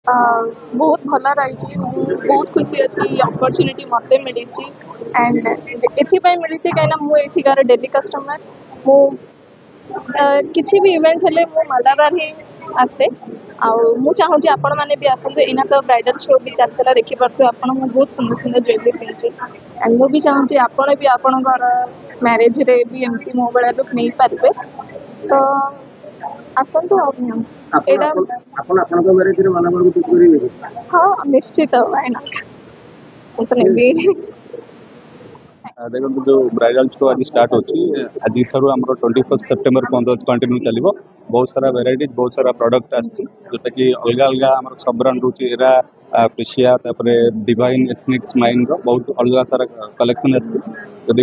बहुत भल रही बहुत खुशी अच्छी अपॉर्चुनिटी मत मिली एंड एपाई मिली कहीं मुझार डेली कस्टमर मु किसी भी इवेंट हेले मु मालाबार ही आसे आउ चाहूँगी आपण मैंने भी आसतु एना तो ब्राइडल शो भी चलता देखिपे आप बहुत सुंदर सुंदर ज्वेलरी पिंधि एंड मुझे चाहूँगी आपण भी आपणकर मैरेज रे भी एमती मो भाया लुक नहीं पारे तो आसतु एटा हाँ निश्चित भाई ना तो नहीं देखो जो ब्राइडल शो आज स्टार्ट होची आज आम 21 सेप्टेम्बर पर्यटन कंटिन्यू चलो बहुत सारा वेराइटी बहुत सारा प्रोडक्ट आसी जोटा कि अलग अलग आम सब ब्रांड रोचे एरा प्रेसिया डिवाइन एथनिक्स माइन बहुत अलग सारा कलेक्शन आसी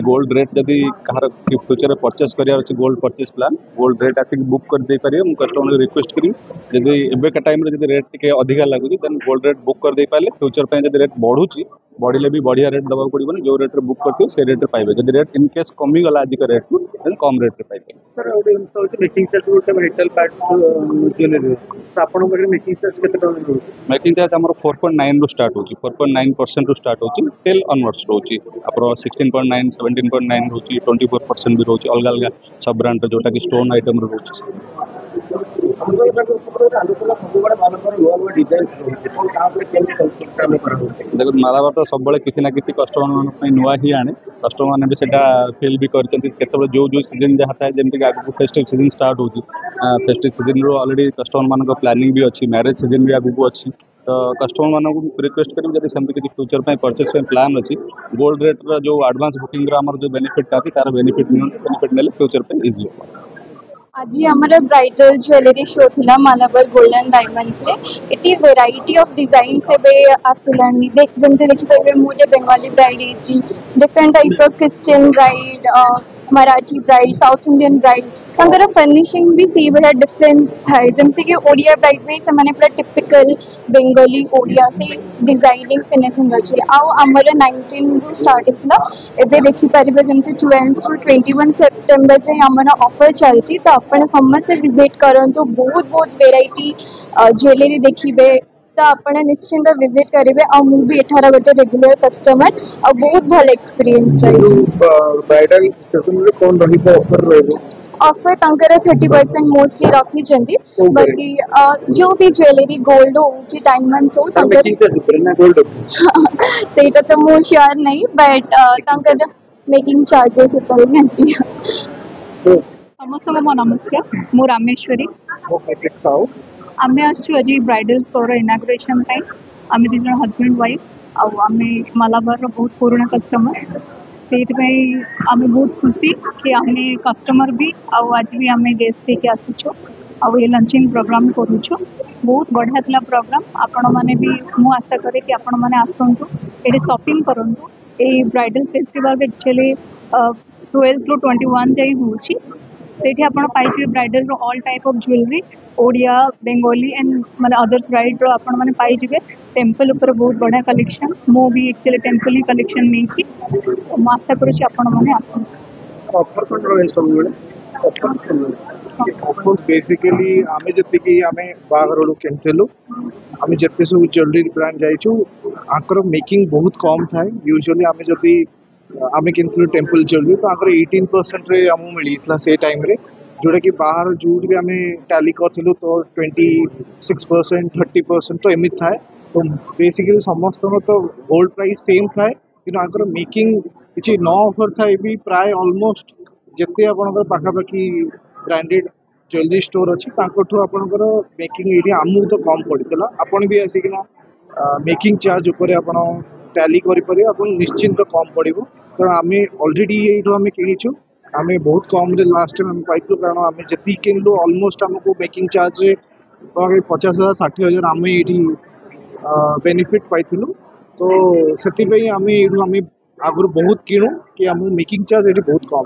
गोल्ड रेट जदि कहार फ्यूचर परचेस करार अच्छे gold purchase plan gold rate आसिक बुक कर दे पारे मुझे कस्टमर रिक्वेस्ट करी जदि एबेका टाइम रे जदि रेट टिके अधिका लगुच देन गोल्ड रेट बुक कर दे पारे फ्यूचर पे जदि रेट बढ़ुची बढ़िले भी बढ़िया रेट दबा पड़ोनी जो रेट बुक करते से रेट पाइबे जब रेट इन केस कमी गला आज रेट को देन कम रेट पाइबे सर मेकिंग चार्ज गोटे मेटल पार्ट ज्वेलरी तो आपन पर मेकिंग चार्ज केते टका मेकिंग चार्ज हमर 4.9 रू स्टार्ट होची 4.9% रू स्टार्ट होची टेल ऑनवर्ड्स रोची आपरो 16.9 17.9 रोची 24% भी रोची अलग अलग सब ब्रांड जोटा कि स्टोन आइटम रोची देखो मालाबार तो सब किसी ना किसी कस्टमर नुआ ही आने कस्टमर मैंने भी फिल भी करते जो जो सीजन जहाँ था जमीक आगे फेस्टिव सीजन स्टार्ट होती फेस्टिव सीजन रो ऑलरेडी कस्टमर मान प्लानिंग भी अच्छी मैरेज सीजन भी आगू अच्छी तो कस्टमर मानक रिक्वेस्ट करेंगे जब सेमती किसी फ्यूचर में परचेस प्लान अच्छी गोल्ड रेट जो एडवांस बुकिंग जो बेनिफिट था तार बेनिफिट ने फ्यूचर पे इजी हो आज हमारा ब्राइडल ज्वेलरी शो थिला मालाबार गोल्डन डायमंड पे इटी वेराइटी ऑफ डिजाइन से बे आसिलानी देख जमते देखि पारे मुझे बंगाली ब्राइड इची different type of Christian bride Marathi bride south Indian bride तांकर फर्निशिंग भी सी बड़ा डिफरेंट थाए जमते कि ओडिया ब्राइड में से माने पूरा टिपिकल बेंगली ओडिया से डिजाइनिंग फिनिशिंग अछि आउ हमर 19 रू स्टार्ट थिला एबे देखि पारिबे जमते 12 टू 21 सेप्टेम्बर जे हमर ऑफर चलची तो अपन समस्त विजिट करंतु बहुत बहुत वेराइटी ज्वेलरी देखिबे तो आपण निश्चिंत विजिट करेंगे और मु भी एठार गोटे रेगुलर कस्टमर और बहुत भल एक्सपीरियंस रही ब्राइडल सेशन रे कोन रही ऑफर रहबो ऑफर तंकर 30% मोस्टली रखी चंदी बाकी जो भी ज्वेलरी गोल्ड हो कि डायमंड्स हो तंकर गोल्ड सेटा तो मु श्योर नहीं बट तंकर मेकिंग चार्जेस इतने जी समस्त को मो नमस्कार मु रामेश्वरी आमे आछु आज ब्राइडल शोर इनाग्रेशन टाइम आमे दी जन हस्बैंड वाइफ आमे मालाबार बहुत पुराना कस्टमर से आमे बहुत खुशी कि आमे कस्टमर भी आज भी आमे गेस्ट के आसीचो ये लंचिंग प्रोग्राम करूचो बहुत बढ़िया थिला प्रोग्राम आपण माने भी मु आशा करे कि आपण माने आसंतु एडे शॉपिंग करंतु ए ब्राइडल फेस्टिवल एक्चुअली 12 टू 21 जाई होची सेठी आपण पाइछे ब्राइडल रो all type of jewellery Odia Bengali and माने अदर्स ब्राइड रो आपण माने पाइछे टेम्पल ऊपर बहुत बढ़िया कलेक्शन मो भी एक्चुअली टेम्पल ही कलेक्शन नेछि आशा करूछि आपण माने आसन ऑफर कोन रहे सब बेले ऑफर्स बेसिकली आमे जति कि आमे बागर रो केनतेलु आमे जति सब ज्वेलरी ब्रांड जाइछु आकर मेकिंग बहुत कम थाए यूजुअली आमे जति आमे किंतु टेम्पल ज्वेलरी तो आकर 18% रे हमु मिलितला से टाइम रे जोटा कि बाहर जूट भी आमे टैली करथिलु तो 26% 30% तो एमित थाए तो बेसिकली समस्त तो गोल्ड प्राइस सेम थाए कि आकर मेकिंग किछि न ऑफर थाए भी प्राय ऑलमोस्ट जते आपनकर पाखा पाखी ब्रांडेड ज्वेलरी स्टोर अच्छी आपनकर मेकिंग एरिया आमु तो कम पड़ता आपन भी आसिकिना मेकिंग चार्ज उपर आपन टैली करि पारे आपन निश्चिंत कम पड़ो कारण आम ऑलरेडी ये आम किणीचु आम बहुत कम रे लास्ट टाइम आम पाइलु कारण आम जी किणलु ऑलमोस्ट आमको मेकिंग चार्ज 50,000 60,000 आम ये बेनिफिट पाइलु तो से आम आगुरी बहुत किणु कि आम मेकिंग चार्ज ये बहुत कम